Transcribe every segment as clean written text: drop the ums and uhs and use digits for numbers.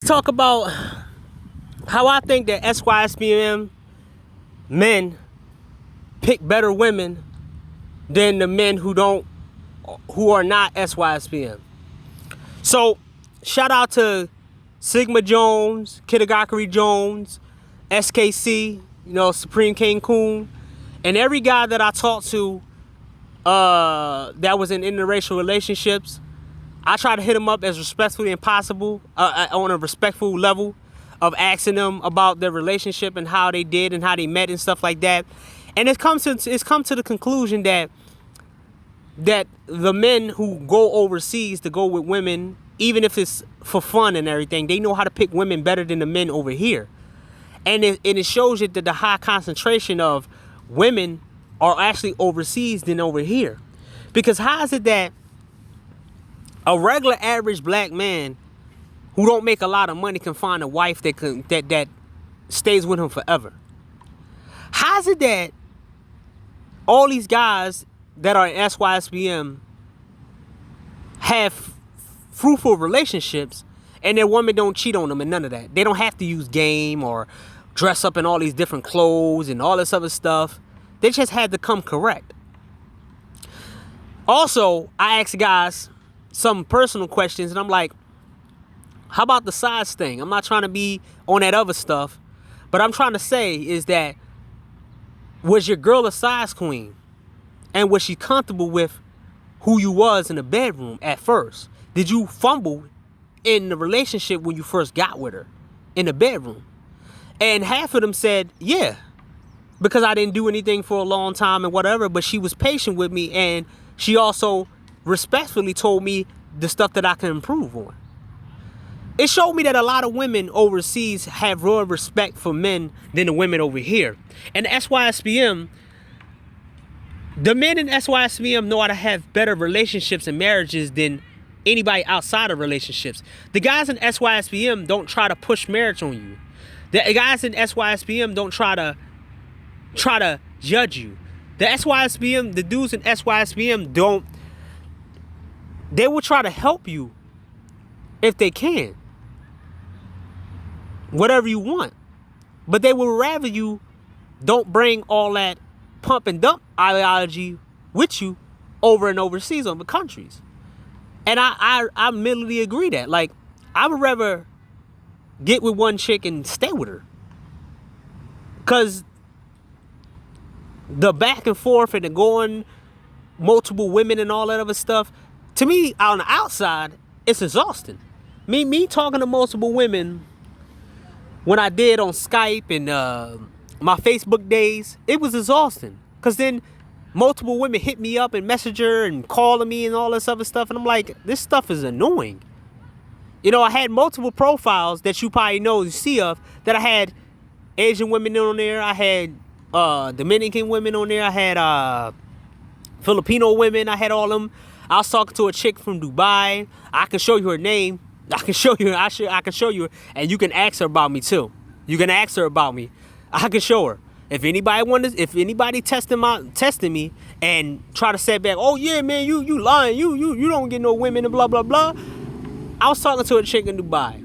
talk about how I think that Sysbm men pick better women than the men who are not Sysbm. So shout out to Sigma Jones, Kitagakari Jones, SKC, Supreme Cancun, and every guy that I talked to that was in interracial relationships. I try to hit them up as respectfully as possible, on a respectful level of asking them about their relationship and how they did and how they met and stuff like that. And it's come to the conclusion that the men who go overseas to go with women, even if it's for fun and everything, they know how to pick women better than the men over here. And it shows you that the high concentration of women are actually overseas than over here. Because how is it that a regular average black man who don't make a lot of money can find a wife that stays with him forever? How is it that all these guys that are in Sysbm have fruitful relationships and their women don't cheat on them and none of that? They don't have to use game or dress up in all these different clothes and all this other stuff. They just had to come correct. Also, I asked guys some personal questions and I'm like, how about the size thing? I'm not trying to be on that other stuff, but I'm trying to say is that, was your girl a size queen? And was she comfortable with who you was in the bedroom at first? Did you fumble in the relationship when you first got with her in the bedroom? And half of them said, yeah, because I didn't do anything for a long time and whatever, but she was patient with me and she also respectfully told me the stuff that I can improve on. It showed me that a lot of women overseas have real respect for men than the women over here. And Sysbm, the men in Sysbm know how to have better relationships and marriages than anybody outside of relationships. The guys in Sysbm don't try to push marriage on you. The guys in Sysbm don't try to judge you. The dudes in Sysbm they will try to help you if they can. Whatever you want. But they will rather you don't bring all that pump and dump ideology with you over and overseas on the countries. And I mentally agree that. Like, I would rather get with one chick and stay with her. Because the back and forth and the going multiple women and all that other stuff, to me, on the outside, it's exhausting. Me talking to multiple women when I did on Skype and my Facebook days, it was exhausting. Because then multiple women hit me up and Messenger and calling me and all this other stuff. And I'm like, this stuff is annoying. I had multiple profiles that you probably see of, that I had Asian women on there. I had Dominican women on there. I had Filipino women. I had all them. I was talking to a chick from Dubai. I can show you her name. I can show you. I can show you, and you can ask her about me too. You can ask her about me. I can show her. If anybody testing me and try to set back, oh yeah, man, you lying. You don't get no women and blah blah blah. I was talking to a chick in Dubai.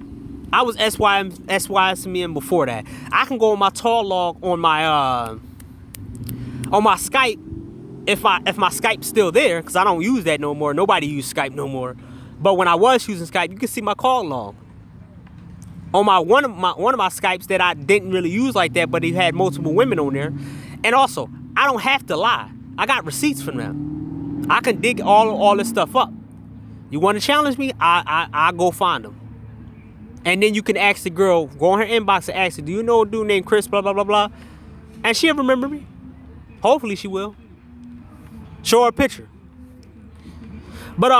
I was Sysbm before that. I can go on my tall log on my Skype. If my Skype's still there, because I don't use that no more. Nobody uses Skype no more. But when I was using Skype, you can see my call log. On one of my Skypes that I didn't really use like that, but it had multiple women on there. And also, I don't have to lie. I got receipts from them. I can dig all this stuff up. You want to challenge me? I go find them. And then you can ask the girl, go on her inbox and ask her, do you know a dude named Chris, blah, blah, blah, blah. And she'll remember me. Hopefully she will. Show her a picture. But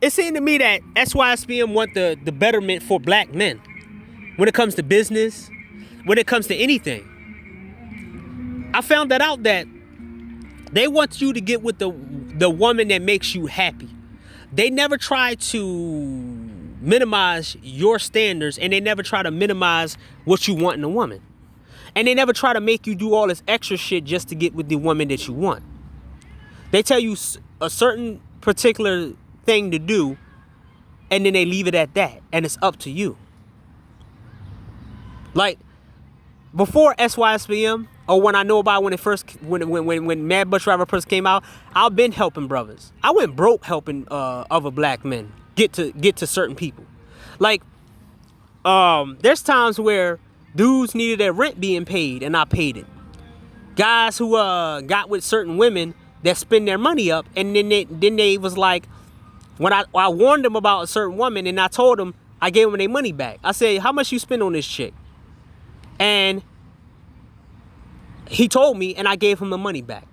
it seemed to me that Sysbm want the betterment for black men. When it comes to business, when it comes to anything. I found that out that they want you to get with the woman that makes you happy. They never try to minimize your standards, and they never try to minimize what you want in a woman. And they never try to make you do all this extra shit just to get with the woman that you want. They tell you a certain particular thing to do, and then they leave it at that, and it's up to you. Like before SYSBM, or when I know about when Mad Bus Driver first came out, I've been helping brothers. I went broke helping other black men get to certain people. Like there's times where dudes needed their rent being paid and I paid it. Guys who got with certain women that spend their money up, and then they was like, when I warned them about a certain woman and I told them, I gave them their money back. I said, how much you spend on this chick? And he told me, and I gave him the money back.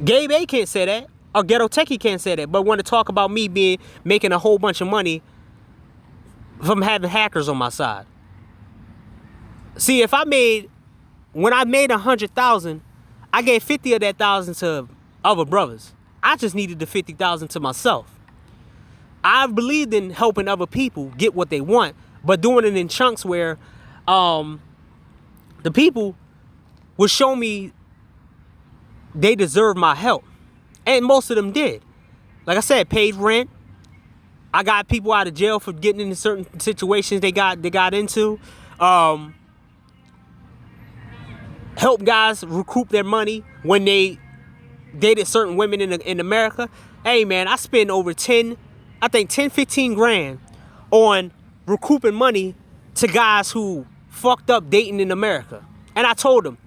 Gabe A can't say that, or Ghetto Techie can't say that, but want to talk about me making a whole bunch of money from having hackers on my side. See, when I made 100,000, I gave 50 of that thousand to other brothers. I just needed the 50,000 to myself. I believed in helping other people get what they want, but doing it in chunks where the people would show me they deserve my help. And most of them did. Like I said, paid rent. I got people out of jail for getting into certain situations they got into. Help guys recoup their money when they dated certain women in America. Hey man, I spend over 15 grand on recouping money to guys who fucked up dating in America. And I told them,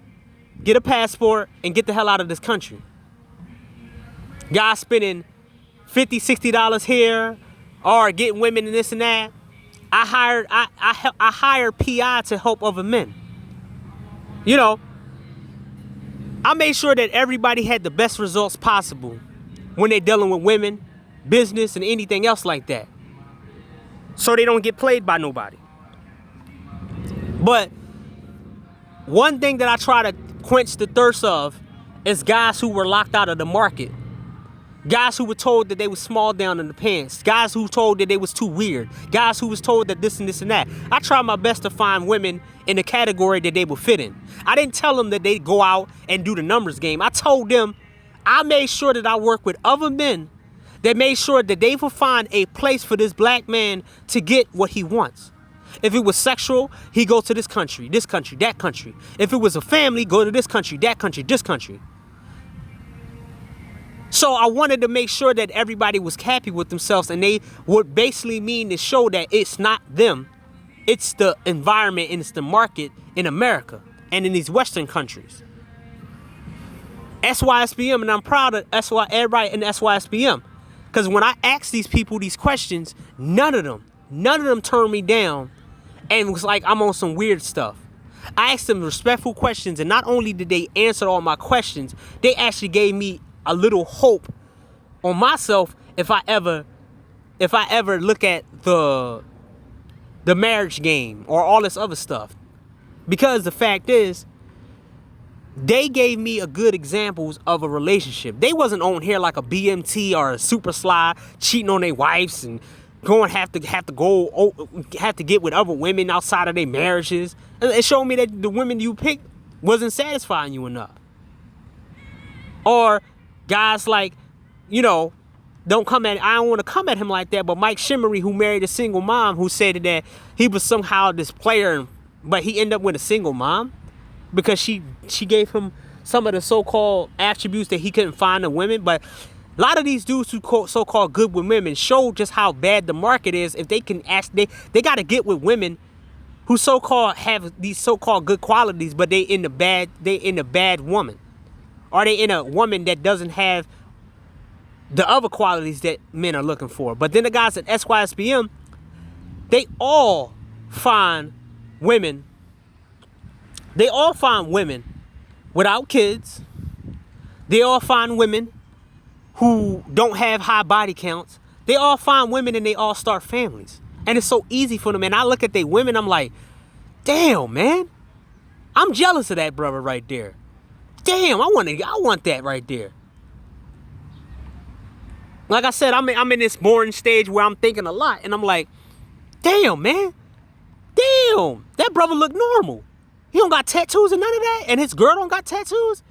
get a passport and get the hell out of this country. Guys spending $50, $60 here, or getting women and this and that. I hired PI to help other men. You know, I made sure that everybody had the best results possible when they're dealing with women, business, and anything else like that, so they don't get played by nobody. But one thing that I try to quench the thirst of is guys who were locked out of the market. Guys who were told that they was small down in the pants. Guys who were told that they was too weird. Guys who was told that this and this and that. I try my best to find women in the category that they would fit in. I didn't tell them that they'd go out and do the numbers game. I told them I made sure that I work with other men that made sure that they would find a place for this black man to get what he wants. If it was sexual, he go to this country, that country. If it was a family, go to this country, that country, this country. So I wanted to make sure that everybody was happy with themselves, and they would basically mean to show that it's not them. It's the environment and it's the market in America and in these Western countries. SYSBM, and I'm proud of everybody in SYSBM. Because when I asked these people these questions, none of them turned me down and was like, I'm on some weird stuff. I asked them respectful questions, and not only did they answer all my questions, they actually gave me a little hope on myself if I ever look at the marriage game or all this other stuff. Because the fact is, they gave me a good examples of a relationship. They wasn't on here like a BMT or a Super Sly cheating on their wives and have to get with other women outside of their marriages. It showed me that the women you picked wasn't satisfying you enough. Or guys like, I don't want to come at him like that, but Mike Shimmery, who married a single mom, who said that he was somehow this player, but he ended up with a single mom because she gave him some of the so-called attributes that he couldn't find in women. But a lot of these dudes who so-called good with women show just how bad the market is. If they can they got to get with women who so-called have these so-called good qualities, but they in a bad woman. Or they in a woman that doesn't have the other qualities that men are looking for. But then the guys at SYSBM, they all find women. They all find women without kids. They all find women who don't have high body counts. They all find women and they all start families. And it's so easy for them. And I look at they women, I'm like, damn, man. I'm jealous of that brother right there. Damn, I want that right there. Like I said, I'm in this boring stage where I'm thinking a lot, and I'm like, damn, man. Damn, that brother look normal. He don't got tattoos and none of that, and his girl don't got tattoos.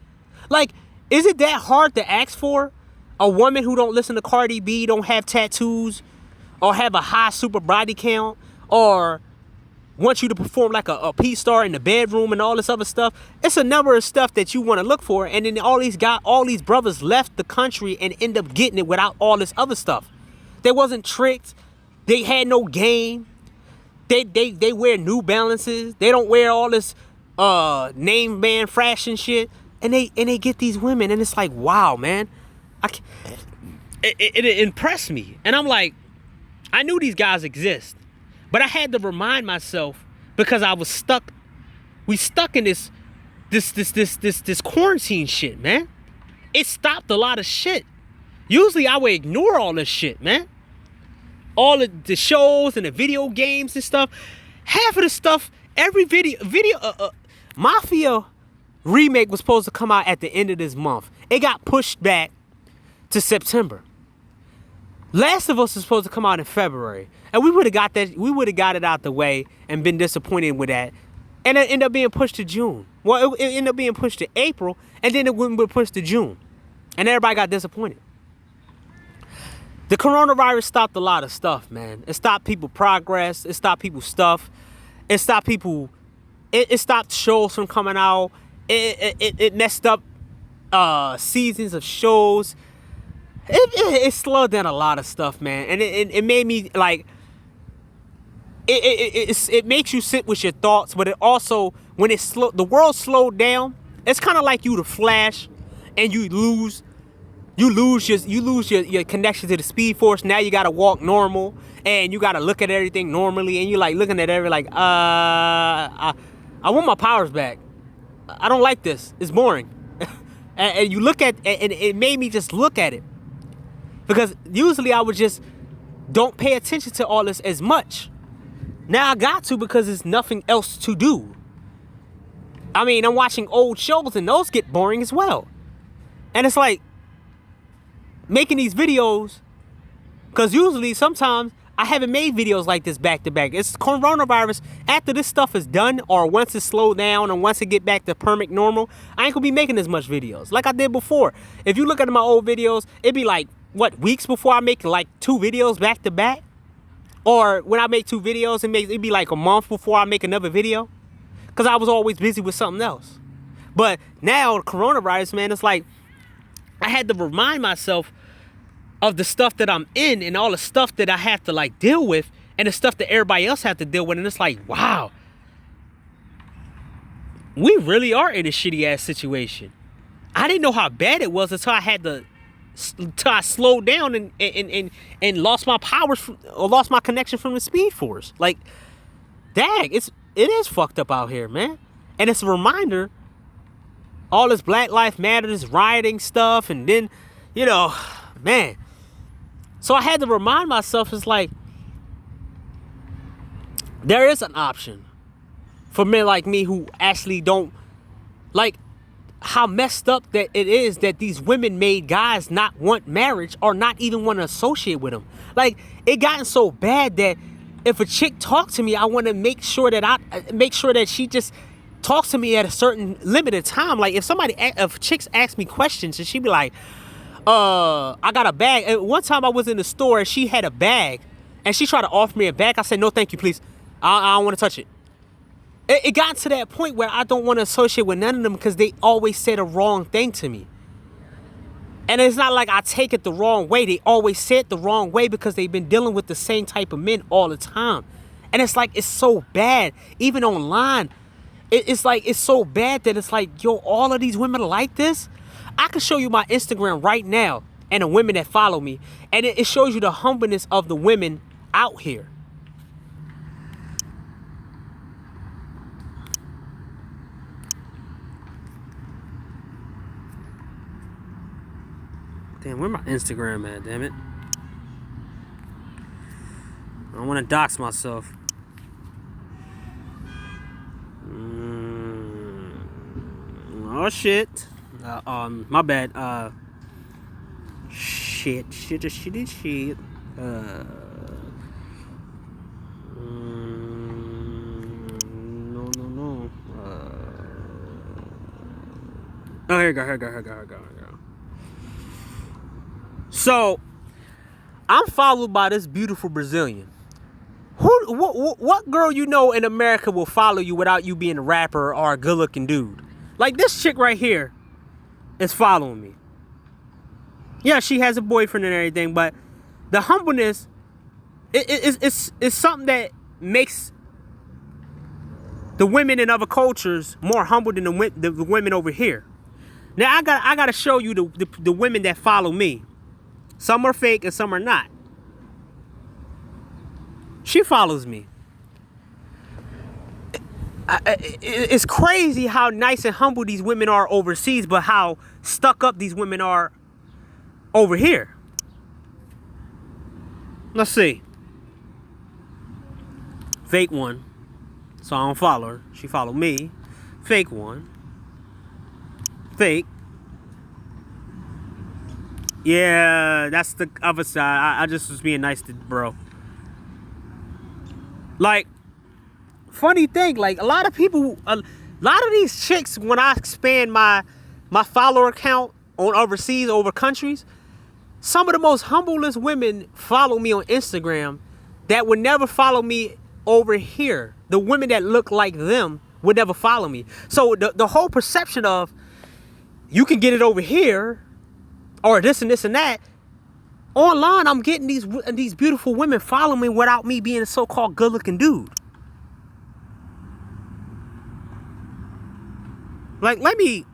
Like, is it that hard to ask for a woman who don't listen to Cardi B, don't have tattoos, or have a high super body count, or want you to perform like a P star in the bedroom and all this other stuff. It's a number of stuff that you want to look for, and then all these brothers left the country and end up getting it without all this other stuff. They wasn't tricked. They had no game. They wear New Balances. They don't wear all this name brand fashion shit, and they get these women, and it's like, wow, man, it impressed me, and I'm like, I knew these guys exist, but I had to remind myself because I was stuck. We stuck in this quarantine shit, man. It stopped a lot of shit. Usually I would ignore all this shit, man. All of the shows and the video games and stuff. Half of the stuff, every Mafia remake was supposed to come out at the end of this month. It got pushed back to September. Last of Us is supposed to come out in February, and we would have got that. We would have got it out the way and been disappointed with that, and it ended up being pushed to June. Well, it ended up being pushed to April, and then it wouldn't be pushed to June, and everybody got disappointed. The coronavirus stopped a lot of stuff, man. It stopped people progress. It stopped people's stuff. It stopped people. It stopped shows from coming out. It messed up seasons of shows. It slowed down a lot of stuff, man, and it made me like. It makes you sit with your thoughts, but it also, when the world slowed down, it's kind of like you the Flash, and you lose your connection to the Speed Force. Now you gotta walk normal, and you gotta look at everything normally, and you're like looking at everything like, I want my powers back. I don't like this. It's boring. and you look at, and it made me just look at it. Because usually I would just don't pay attention to all this as much. Now I got to, because there's nothing else to do. I mean, I'm watching old shows and those get boring as well. And it's like making these videos, because usually sometimes I haven't made videos like this back to back. It's coronavirus. After this stuff is done, or once it's slowed down, or once it get back to permanent normal, I ain't gonna be making as much videos like I did before. If you look at my old videos, it'd be like, what, weeks before I make like 2 videos back to back? Or when I make 2 videos, it'd be like a month before I make another video, because I was always busy with something else. But now, coronavirus, man, it's like I had to remind myself of the stuff that I'm in and all the stuff that I have to like deal with, and the stuff that everybody else have to deal with. And it's like, wow, we really are in a shitty ass situation. I didn't know how bad it was until I slowed down and lost my powers, or lost my connection from the Speed Force. Like, dang, it is fucked up out here, man. And it's a reminder, all this Black Lives Matter, this rioting stuff, and then, you know, man. So I had to remind myself, it's like, there is an option for men like me who actually don't, like, how messed up that it is that these women made guys not want marriage, or not even want to associate with them. Like, it gotten so bad that if a chick talks to me, I want to make sure that she just talks to me at a certain limited time. Like, if chicks ask me questions, and she be like, I got a bag. And one time I was in the store and she had a bag, and she tried to offer me a bag. I said, no, thank you, please. I don't want to touch it. It got to that point where I don't want to associate with none of them, because they always say the wrong thing to me. And it's not like I take it the wrong way. They always say it the wrong way because they've been dealing with the same type of men all the time. And it's like, it's so bad. Even online, it's like, it's so bad that it's like, yo, all of these women are like this. I can show you my Instagram right now and the women that follow me, and it shows you the humbleness of the women out here. Damn, where my Instagram at, damn it? I don't want to dox myself. Oh, shit. My bad. Shit. No. Oh, here we go. So, I'm followed by this beautiful Brazilian What girl you know in America will follow you without you being a rapper or a good-looking dude? Like this chick right here is following me. Yeah, she has a boyfriend and everything, but the humbleness is something that makes the women in other cultures more humble than the women over here. Now I gotta show you the women that follow me. Some are fake and some are not. She follows me. It's crazy how nice and humble these women are overseas, but how stuck up these women are over here. Let's see. Fake one. So I don't follow her. She followed me. Fake one. Fake. Yeah, that's the other side. I just was being nice to bro. Like, funny thing, like a lot of these chicks, when I expand my follower count on overseas, over countries, some of the most humblest women follow me on Instagram that would never follow me over here. The women that look like them would never follow me. So the whole perception of you can get it over here or this and this and that, online I'm getting these beautiful women following me without me being a so-called good-looking dude. Like, let me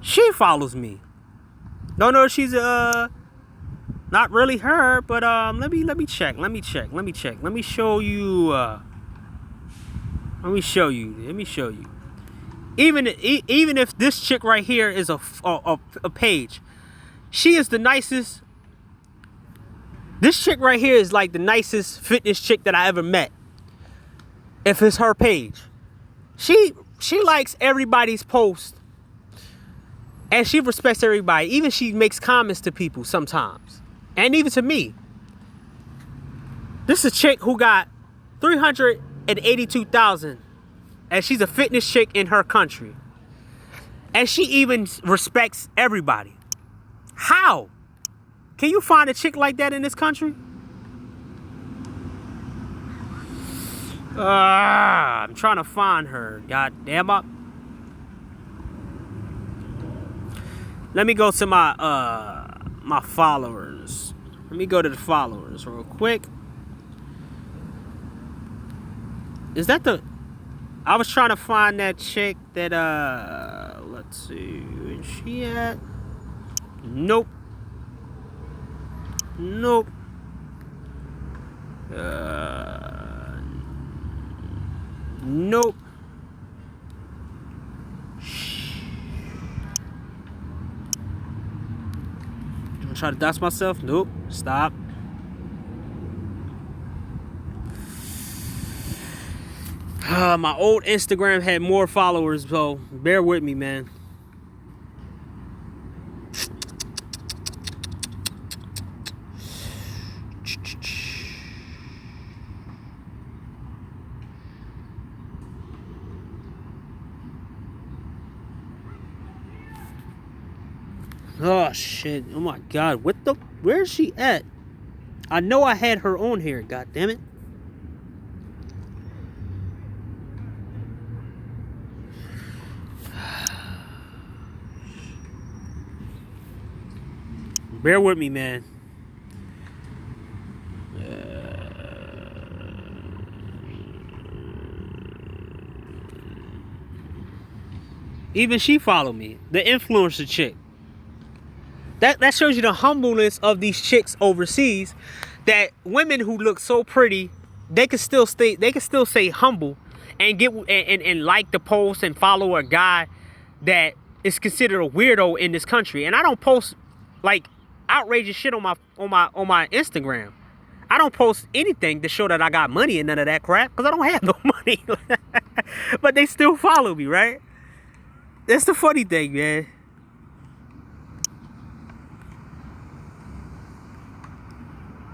she follows me. Don't know if she's not really her, but let me check. Let me show you. Let me show you. Even if this chick right here is a page, she is the nicest. This chick right here is like the nicest fitness chick that I ever met. If it's her page, she likes everybody's post, and she respects everybody. Even she makes comments to people sometimes, and even to me. This is a chick who got 382,000, and she's a fitness chick in her country, and she even respects everybody. How? Can you find a chick like that in this country? I'm trying to find her. God damn it. Let me go to my followers. Let me go to the followers real quick. Is that the... I was trying to find that chick that, let's see, where's she at? Nope. Nope. Nope. I'm trying to dox myself. Nope. Stop. My old Instagram had more followers, so bear with me, man. Oh shit! Oh my god! Where is she at? I know I had her on here. God damn it! Bear with me, man. Even she followed me. The influencer chick. That shows you the humbleness of these chicks overseas. That women who look so pretty, they can still say humble and get and like the post and follow a guy that is considered a weirdo in this country. And I don't post like outrageous shit on my Instagram. I don't post anything to show that I got money and none of that crap, because I don't have no money. But they still follow me, right? That's the funny thing, man.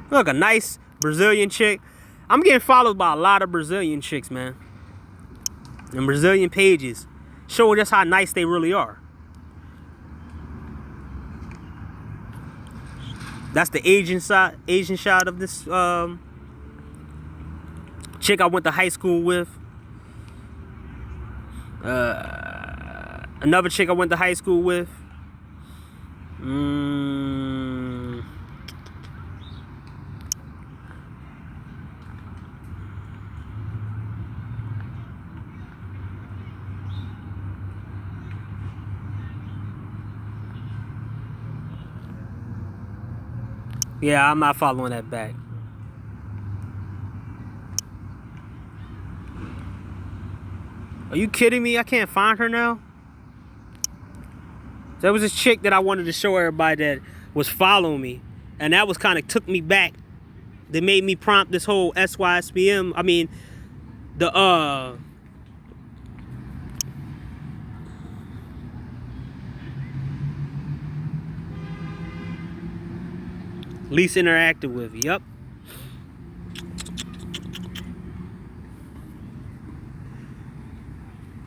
Look, a nice Brazilian chick. I'm getting followed by a lot of Brazilian chicks, man. And Brazilian pages. show just how nice they really are. That's the Asian shot of this chick I went to high school with. Another chick I went to high school with. Yeah, I'm not following that back. Are you kidding me? I can't find her now? There was this chick that I wanted to show everybody that was following me. And that was kind of took me back. That made me prompt this whole Sysbm. I mean, the least interactive with. Yep.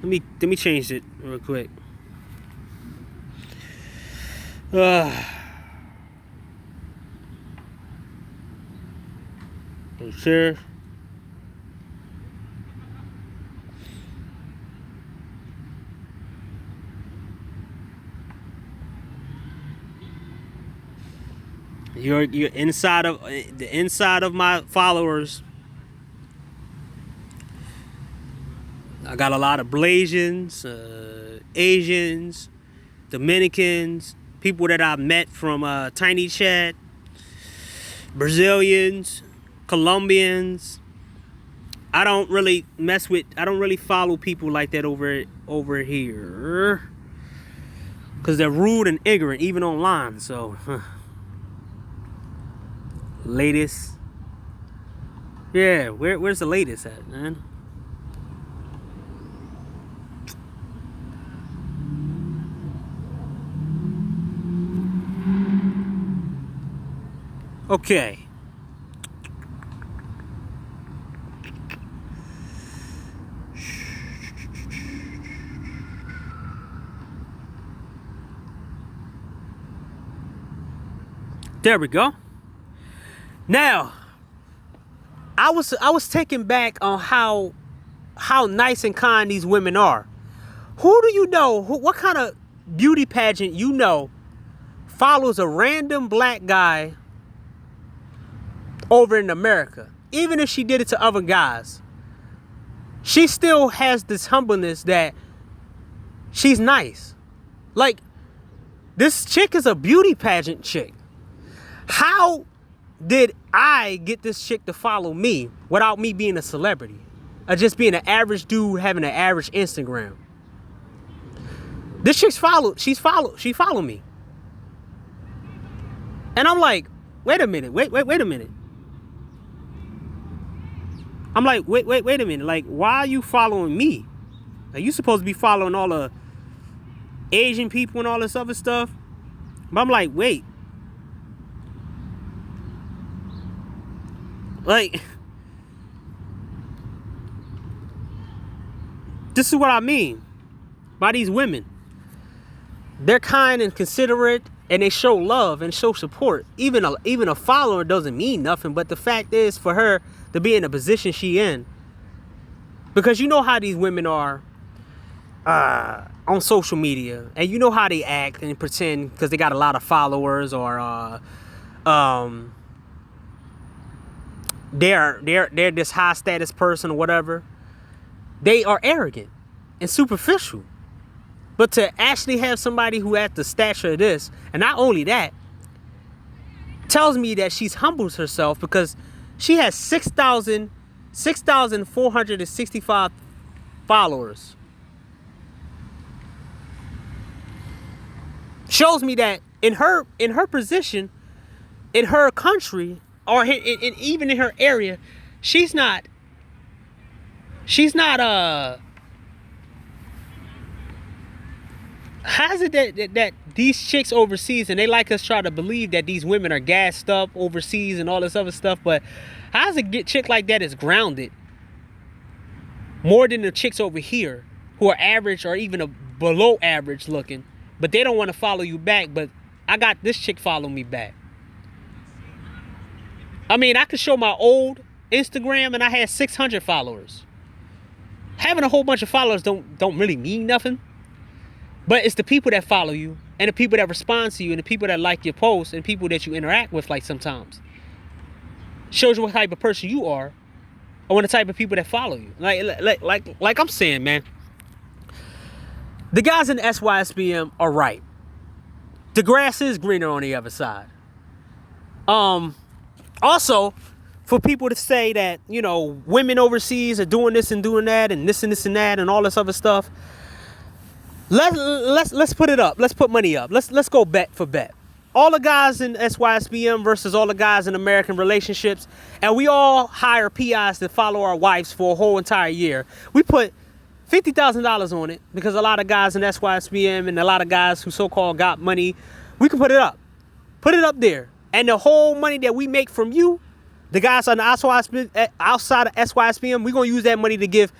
Let me change it real quick. Sure. You're inside of the inside of my followers. I got a lot of Blasians, Asians, Dominicans, people that I met from Tiny Chat, Brazilians, Colombians. I don't really follow people like that over here, because they're rude and ignorant even online. So latest, yeah, where's the latest at, man? Okay. There we go. Now, I was taken back on how nice and kind these women are. Who do you know? What kind of beauty pageant you know follows a random black guy over in America? Even if she did it to other guys, she still has this humbleness that she's nice. Like, this chick is a beauty pageant chick. How did I get this chick to follow me without me being a celebrity? Or just being an average dude having an average Instagram? This chick's she followed me. And I'm like, wait a minute, wait a minute. I'm like, wait a minute. Like, why are you following me? Like, you supposed to be following all the Asian people and all this other stuff. But I'm like, wait. Like, this is what I mean by these women. They're kind and considerate, and they show love and show support. Even a follower doesn't mean nothing, but the fact is, for her to be in the position she in, because you know how these women are on social media, and you know how they act and pretend because they got a lot of followers, or they're this high status person or whatever. They are arrogant and superficial. But to actually have somebody who has the stature of this, and not only that, tells me that she's humbled herself, because she has 6,465 followers. Shows me that in her position, in her country, or even in her area, she's not how's it that these chicks overseas, and they like us try to believe that these women are gassed up overseas and all this other stuff, but how's a chick like that is grounded more than the chicks over here who are average or even below average looking, but they don't want to follow you back. But I got this chick follow me back. I mean, I could show my old Instagram and I had 600 followers. Having a whole bunch of followers don't really mean nothing. But it's the people that follow you and the people that respond to you and the people that like your posts and people that you interact with like sometimes. Shows you what type of person you are or the type of people that follow you. Like I'm saying, man. The guys in the SYSBM are right. The grass is greener on the other side. Also, for people to say that, you know, women overseas are doing this and doing that and this and this and that and all this other stuff. Let's put it up. Let's put money up. Let's go bet for bet. All the guys in SYSBM versus all the guys in American relationships, and we all hire PIs to follow our wives for a whole entire year. We put $50,000 on it because a lot of guys in SYSBM and a lot of guys who so-called got money, we can put it up. Put it up there. And the whole money that we make from you, the guys on the outside of SYSBM, we're going to use that money to give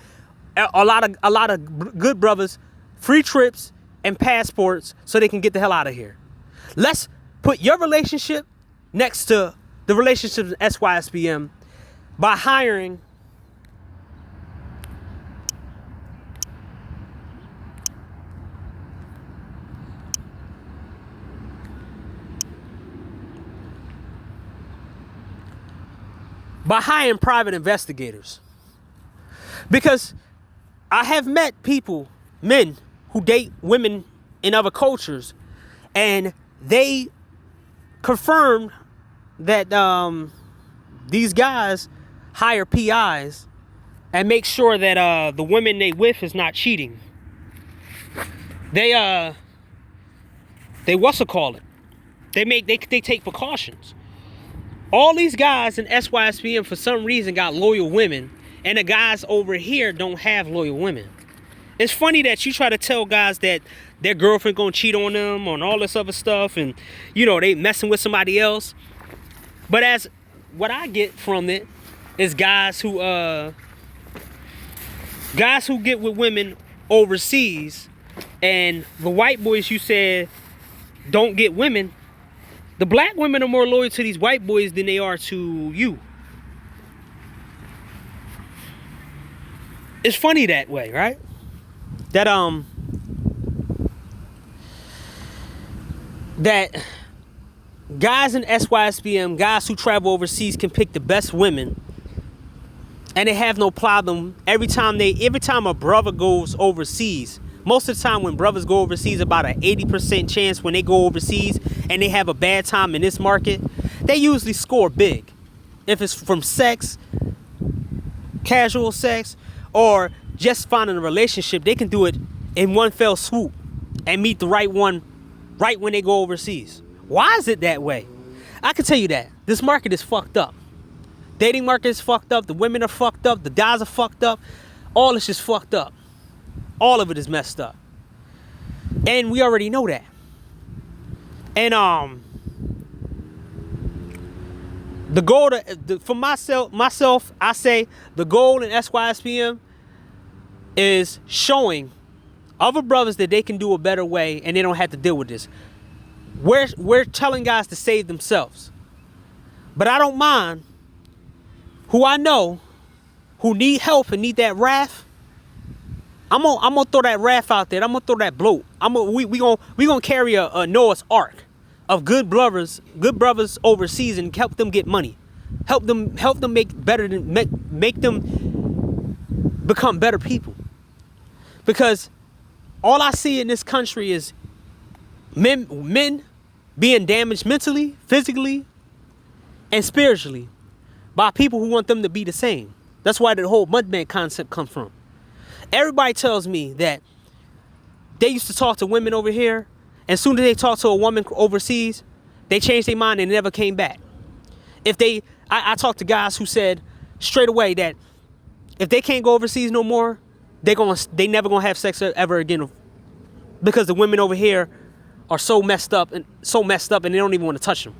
a lot of good brothers free trips and passports so they can get the hell out of here. Let's put your relationship next to the relationships in SYSBM by hiring private investigators. Because I have met people, men, who date women in other cultures, and they confirmed that these guys hire PIs and make sure that the women they with is not cheating. They what's it called? They take precautions. All these guys in SYSBM for some reason got loyal women, and the guys over here don't have loyal women. It's funny that you try to tell guys that their girlfriend gonna cheat on them on all this other stuff, and you know they messing with somebody else. But as what I get from it is guys who get with women overseas, and the white boys you said don't get women. The black women are more loyal to these white boys than they are to you. It's funny that way, right? That guys in SYSBM, guys who travel overseas can pick the best women, and they have no problem every time a brother goes overseas. Most of the time when brothers go overseas, about an 80% chance when they go overseas and they have a bad time in this market, they usually score big. If it's from sex, casual sex, or just finding a relationship, they can do it in one fell swoop and meet the right one right when they go overseas. Why is it that way? I can tell you that. This market is fucked up. Dating market is fucked up. The women are fucked up. The guys are fucked up. All is just fucked up. All of it is messed up. And we already know that. And the goal for myself, I say the goal in SYSBM is showing other brothers that they can do a better way and they don't have to deal with this. We're telling guys to save themselves. But I don't mind who I know who need help and need that wrath. I'm gonna throw that wrath out there. I'm gonna throw that bloat. We gonna carry a Noah's Ark of good brothers overseas and help them get money, help them make them become better people. Because all I see in this country is men being damaged mentally, physically, and spiritually by people who want them to be the same. That's why the whole mudman concept comes from. Everybody tells me that they used to talk to women over here, and as soon as they talk to a woman overseas, they changed their mind and never came back. I talked to guys who said straight away that if they can't go overseas no more, they never gonna have sex ever again, because the women over here are so messed up and they don't even want to touch them.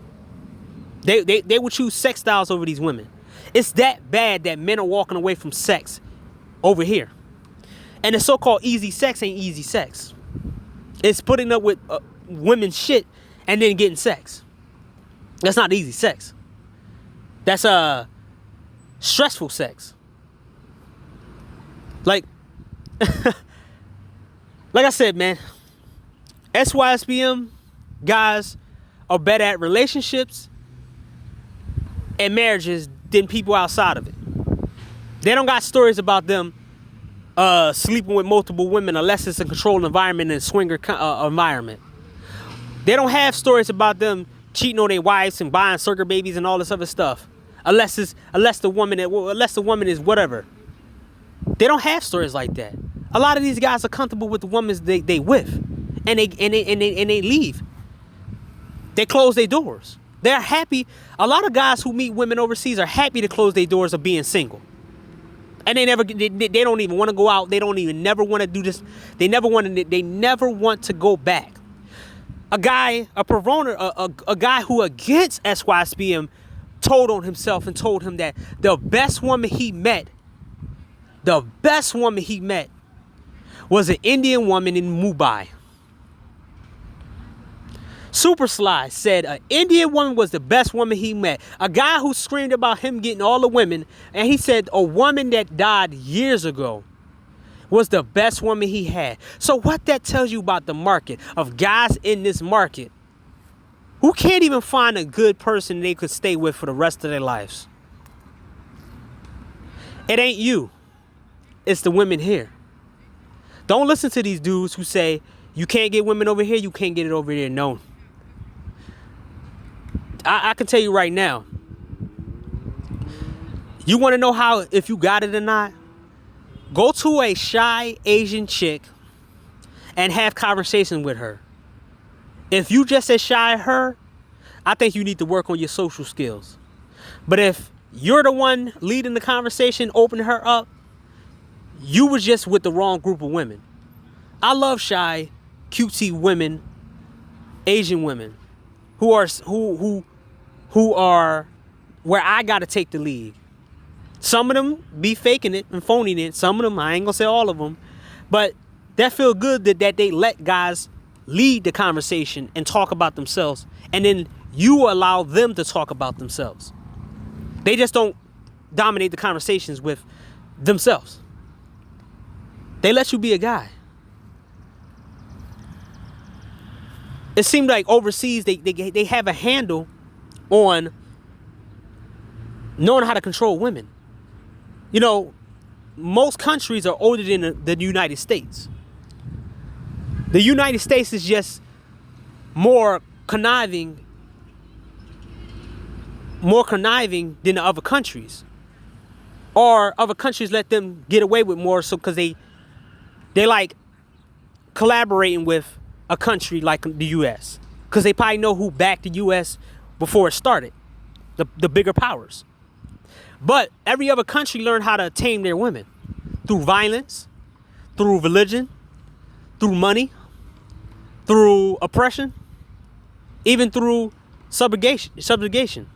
They would choose sex styles over these women. It's that bad that men are walking away from sex over here. And the so-called easy sex ain't easy sex. It's putting up with women's shit and then getting sex. That's not easy sex. That's stressful sex. Like I said, man, Sysbm guys are better at relationships and marriages than people outside of it. They don't got stories about them sleeping with multiple women unless it's a controlled environment and a swinger environment. They don't have stories about them cheating on their wives and buying sugar babies and all this other stuff, unless the woman is whatever. They don't have stories like that. A lot of these guys are comfortable with the women they with, and they leave. They close their doors. They're happy. A lot of guys who meet women overseas are happy to close their doors of being single. And they don't even want to go out. They don't even never want to do this. They never want to go back. A guy who against Sysbm told on himself and told him that the best woman he met was an Indian woman in Mumbai. Super Sly said an Indian woman was the best woman he met. A guy who screamed about him getting all the women, and he said a woman that died years ago was the best woman he had. So what that tells you about the market of guys in this market who can't even find a good person they could stay with for the rest of their lives. It ain't you. It's the women here. Don't listen to these dudes who say you can't get women over here, you can't get it over there. No. I can tell you right now. You want to know how if you got it or not? Go to a shy Asian chick and have conversation with her. If you just as shy as her, I think you need to work on your social skills. But if you're the one leading the conversation, opening her up, you was just with the wrong group of women. I love shy, cutesy women, Asian women who are where I gotta take the lead. Some of them be faking it and phoning it. Some of them, I ain't gonna say all of them, but that feel good that they let guys lead the conversation and talk about themselves, and then you allow them to talk about themselves. They just don't dominate the conversations with themselves. They let you be a guy. It seemed like overseas they have a handle on knowing how to control women. You know, most countries are older than the United States. The United States is just more conniving than the other countries. Or other countries let them get away with more so because they like collaborating with a country like the U.S. Because they probably know who backed the U.S. before it started, the bigger powers. But every other country learned how to tame their women through violence, through religion, through money, through oppression, even through subjugation,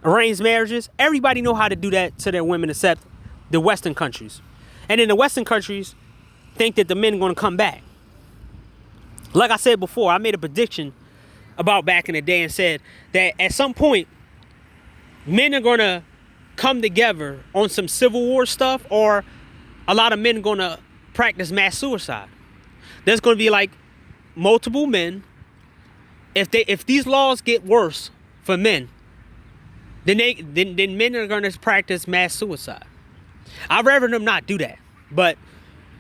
arranged marriages. Everybody know how to do that to their women except the Western countries. And in the Western countries, think that the men are going to come back. Like I said before, I made a prediction about back in the day and said that at some point, men are going to come together on some Civil War stuff, or a lot of men are going to practice mass suicide. There's going to be like multiple men. If these laws get worse for men, then men are going to practice mass suicide. I'd rather them not do that, but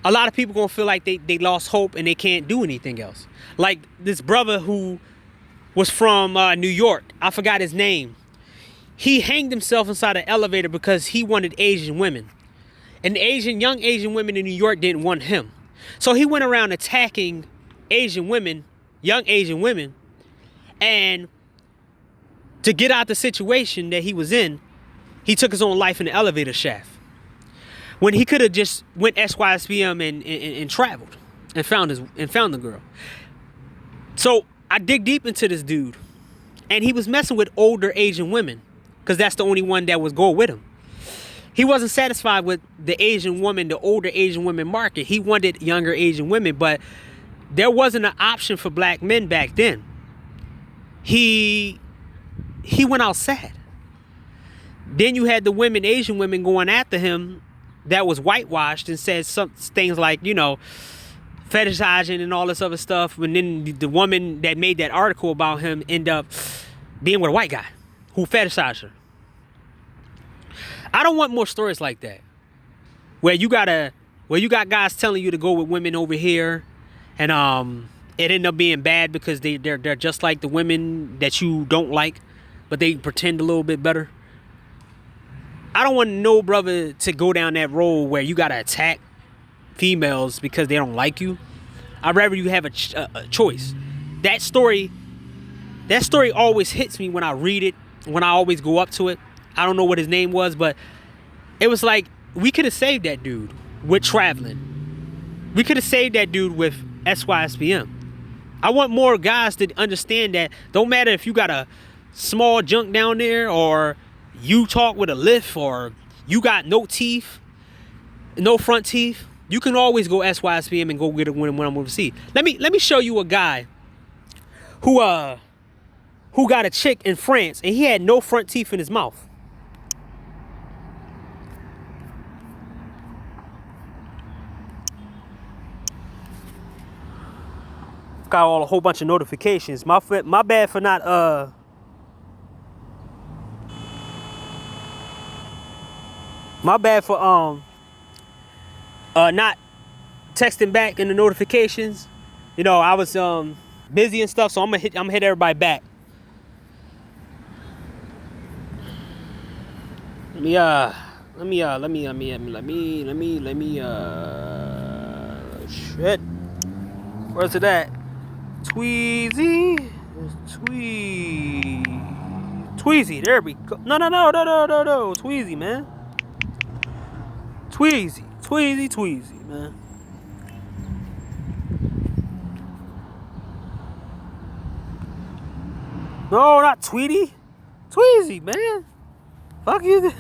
a lot of people going to feel like they lost hope and they can't do anything else. Like this brother who was from New York. I forgot his name. He hanged himself inside an elevator because he wanted Asian women. And young Asian women in New York didn't want him. So he went around attacking Asian women, young Asian women. And to get out the situation that he was in, he took his own life in the elevator shaft. When he could have just went Sysbm and traveled and found the girl. So I dig deep into this dude, and he was messing with older Asian women because that's the only one that was going with him. he wasn't satisfied with the Asian woman, the older Asian women market. He wanted younger Asian women, but there wasn't an option for black men back then. He went out sad. Then you had the women, Asian women, going after him that was whitewashed and said some things like, you know, fetishizing and all this other stuff. And then the woman that made that article about him ended up being with a white guy who fetishized her. I don't want more stories like that, where you got guys telling you to go with women over here, and it ended up being bad because they're just like the women that you don't like, but they pretend a little bit better. I don't want no brother to go down that road where you gotta attack females because they don't like you. I'd rather you have a choice. That story always hits me when I read it, when I always go up to it. I don't know what his name was, but it was like, we could have saved that dude with traveling. We could have saved that dude with Sysbm. I want more guys to understand that don't matter if you got a small junk down there, or you talk with a lift, or you got no teeth, no front teeth. You can always go Sysbm and go get it when I'm overseas. Let me show you a guy who got a chick in France and he had no front teeth in his mouth. Got a whole bunch of notifications. My bad for not not texting back in the notifications. You know, I was busy and stuff, so I'm gonna hit everybody back. Let me shit. Where's it at? Tweezy. Tweezy, there we go. No. Tweezy, man. Tweezy, man. No, not Tweety. Tweezy, man. Fuck you.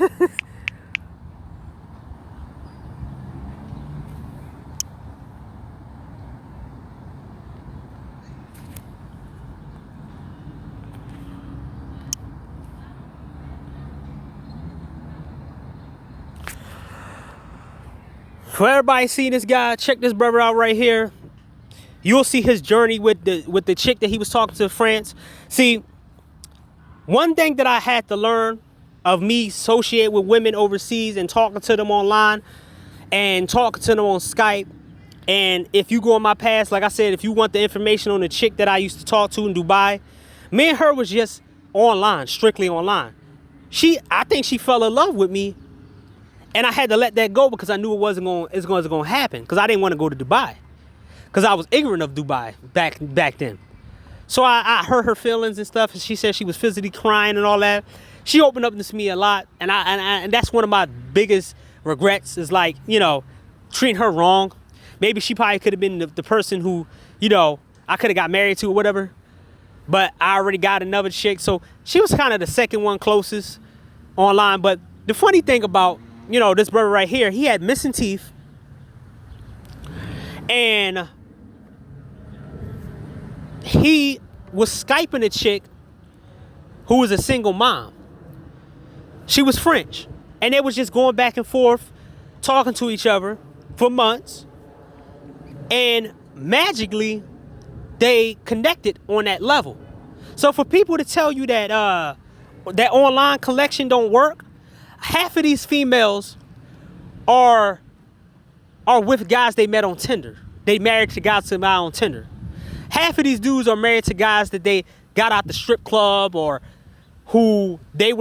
For everybody seeing this guy, check this brother out right here. You'll see his journey with the chick that he was talking to in France. See, one thing that I had to learn of me associating with women overseas and talking to them online and talking to them on Skype. And if you go in my past, like I said, if you want the information on the chick that I used to talk to in Dubai, me and her was just online, strictly online. I think she fell in love with me. And I had to let that go because I knew it wasn't going to happen, because I didn't want to go to Dubai, because I was ignorant of Dubai back then. So I hurt her feelings and stuff. And she said she was physically crying and all that. She opened up to me a lot, and that's one of my biggest regrets, is like, you know, treating her wrong. Maybe she probably could have been the person who, you know, I could have got married to or whatever. But I already got another chick, so she was kind of the second one closest online. But the funny thing about, you know, this brother right here, he had missing teeth, and he was Skyping a chick who was a single mom. She was French, and they was just going back and forth, talking to each other for months, and magically they connected on that level. So for people to tell you that that online collection don't work, half of these females are with guys they met on Tinder. They married to guys they met on Tinder. Half of these dudes are married to guys that they got out the strip club, or who a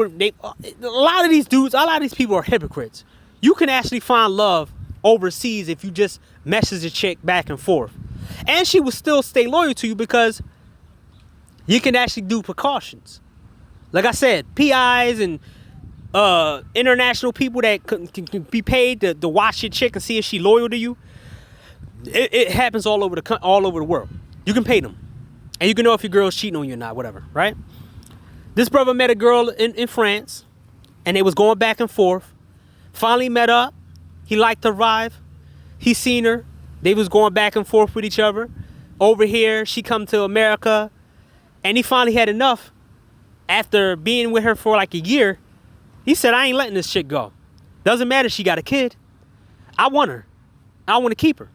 lot of these people are hypocrites. You can actually find love overseas if you just message a chick back and forth. And she will still stay loyal to you because you can actually do precautions. Like I said, PIs and international people that can be paid to watch your chick and see if she loyal to you. It happens all over the world. You can pay them, and you can know if your girl's cheating on you or not, whatever, right? This brother met a girl in France, and they was going back and forth. Finally met up. He liked her vibe. He seen her. They was going back and forth with each other. Over here, she come to America. And he finally had enough. After being with her for like a year, he said, I ain't letting this shit go. Doesn't matter if she got a kid. I want her. I want to keep her.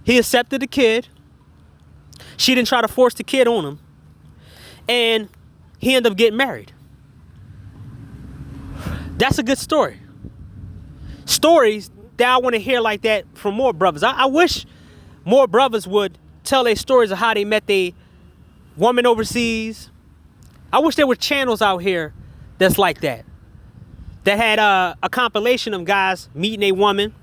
He accepted the kid. She didn't try to force the kid on him. And he ended up getting married. That's a good story. Stories that I want to hear like that from more brothers. I wish more brothers would tell their stories of how they met their woman overseas. I wish there were channels out here that's like that. That had a compilation of guys meeting a woman.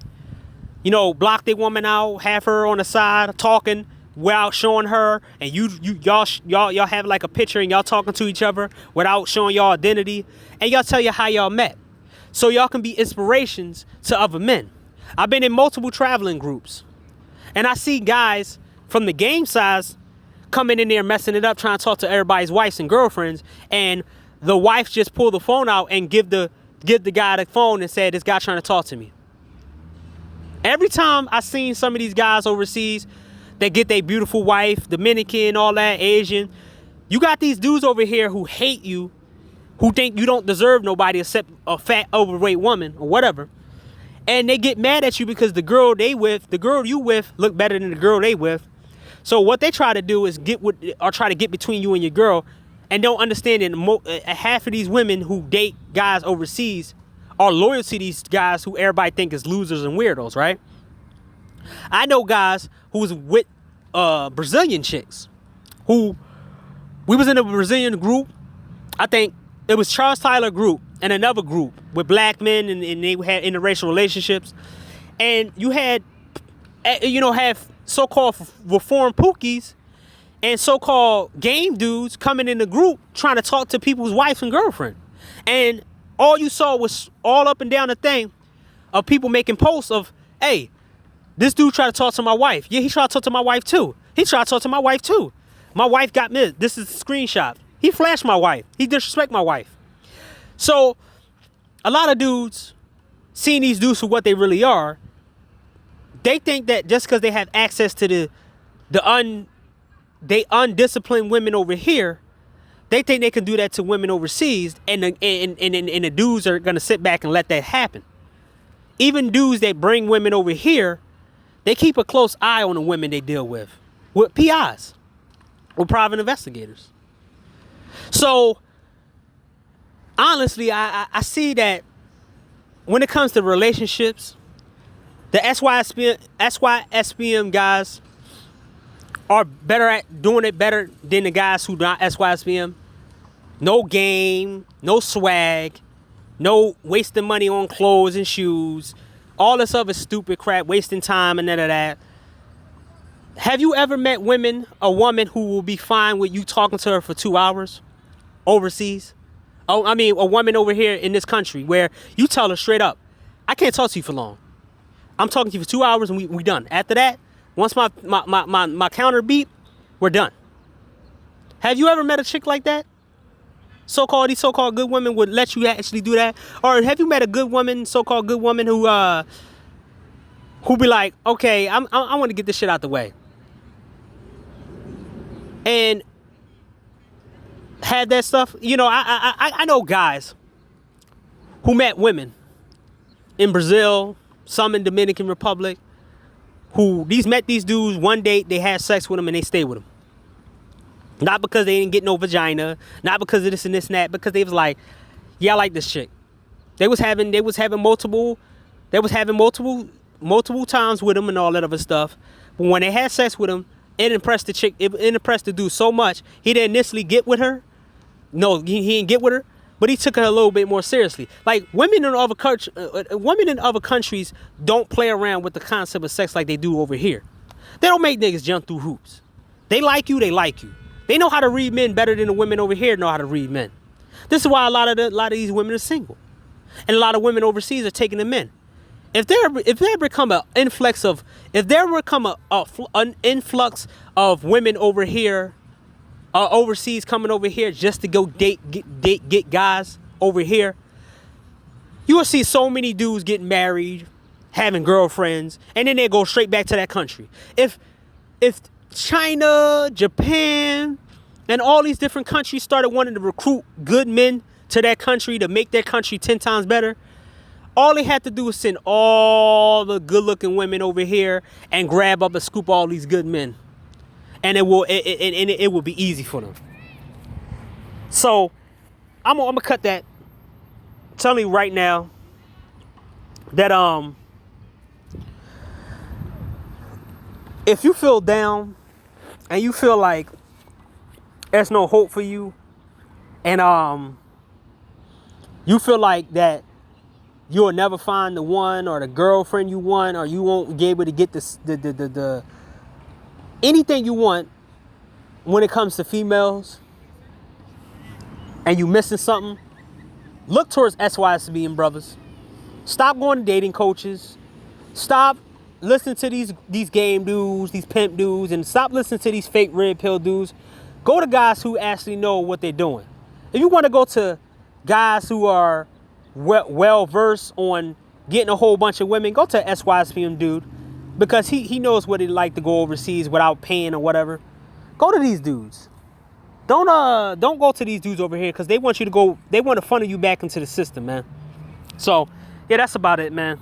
You know, block their woman out, have her on the side talking without showing her, and y'all have like a picture and y'all talking to each other without showing y'all identity, and y'all tell you how y'all met, so y'all can be inspirations to other men. I've been in multiple traveling groups, and I see guys from the game size coming in there messing it up, trying to talk to everybody's wives and girlfriends, and the wife just pull the phone out and give the guy the phone and say, this guy trying to talk to me. Every time I seen some of these guys overseas that get their beautiful wife, Dominican, all that, Asian, you got these dudes over here who hate you, who think you don't deserve nobody except a fat, overweight woman or whatever. And they get mad at you because the girl you with look better than the girl they with. So what they try to do is try to get between you and your girl, and don't understand that half of these women who date guys overseas are loyal to these guys who everybody think is losers and weirdos, right? I know guys who was with Brazilian chicks, who we was in a Brazilian group. I think it was Charles Tyler group and another group with black men, and they had interracial relationships. And you had, have so-called reformed pookies and so-called game dudes coming in the group trying to talk to people's wife and girlfriend. And all you saw was all up and down the thing of people making posts of, hey, this dude tried to talk to my wife. Yeah, he tried to talk to my wife too. He tried to talk to my wife too. My wife got missed. This is a screenshot. He flashed my wife. He disrespect my wife. So a lot of dudes seeing these dudes for what they really are, they think that just because they have access to the undisciplined women over here, they think they can do that to women overseas, and the dudes are gonna sit back and let that happen. Even dudes that bring women over here, they keep a close eye on the women they deal with PIs, with private investigators. So honestly, I see that when it comes to relationships, the SYSBM guys are better at doing it better than the guys who not SYSBM. No game, no swag, no wasting money on clothes and shoes, all this other stupid crap, wasting time and none of that. Have you ever met a woman who will be fine with you talking to her for 2 hours overseas? Oh, I mean, a woman over here in this country where you tell her straight up, I can't talk to you for long. I'm talking to you for 2 hours and we done. After that, once my counter beep, we're done. Have you ever met a chick like that? These so-called good women would let you actually do that? Or have you met a good woman, so-called good woman who be like, okay, I want to get this shit out the way, and had that stuff? I know guys who met women in Brazil, some in Dominican Republic, who met these dudes one date, they had sex with them and they stayed with them. Not because they didn't get no vagina, not because of this and this and that, because they was like, yeah, I like this chick. They was having multiple times with them and all that other stuff. But when they had sex with him, it impressed the chick, it impressed the dude so much, he didn't initially get with her. No, he didn't get with her, but he took her a little bit more seriously. Like women in other countries don't play around with the concept of sex like they do over here. They don't make niggas jump through hoops. They like you, they like you. They know how to read men better than the women over here know how to read men. This is why a lot of these women are single, and a lot of women overseas are taking them in. If there become an influx of women over here, overseas coming over here just to go get guys over here, You will see so many dudes getting married, having girlfriends, and then they go straight back to that country. If China, Japan, and all these different countries started wanting to recruit good men to that country to make their country 10 times better, all they had to do was send all the good-looking women over here and grab up and scoop all these good men, and it will be easy for them. So I'm gonna cut that. I'm telling you right now that if you feel down and you feel like there's no hope for you, and you feel like that you'll never find the one or the girlfriend you want, or you won't be able to get the anything you want when it comes to females, and you missing something, look towards Sysbm brothers. Stop going to dating coaches. Stop listening to these game dudes, these pimp dudes, and stop listening to these fake red pill dudes. Go to guys who actually know what they're doing. If you want to go to guys who are well versed on getting a whole bunch of women, go to Sysbm dude, because he knows what it's like to go overseas without paying or whatever. Go to these dudes. Don't go to these dudes over here, because they want to funnel you back into the system, man. So yeah, that's about it, man.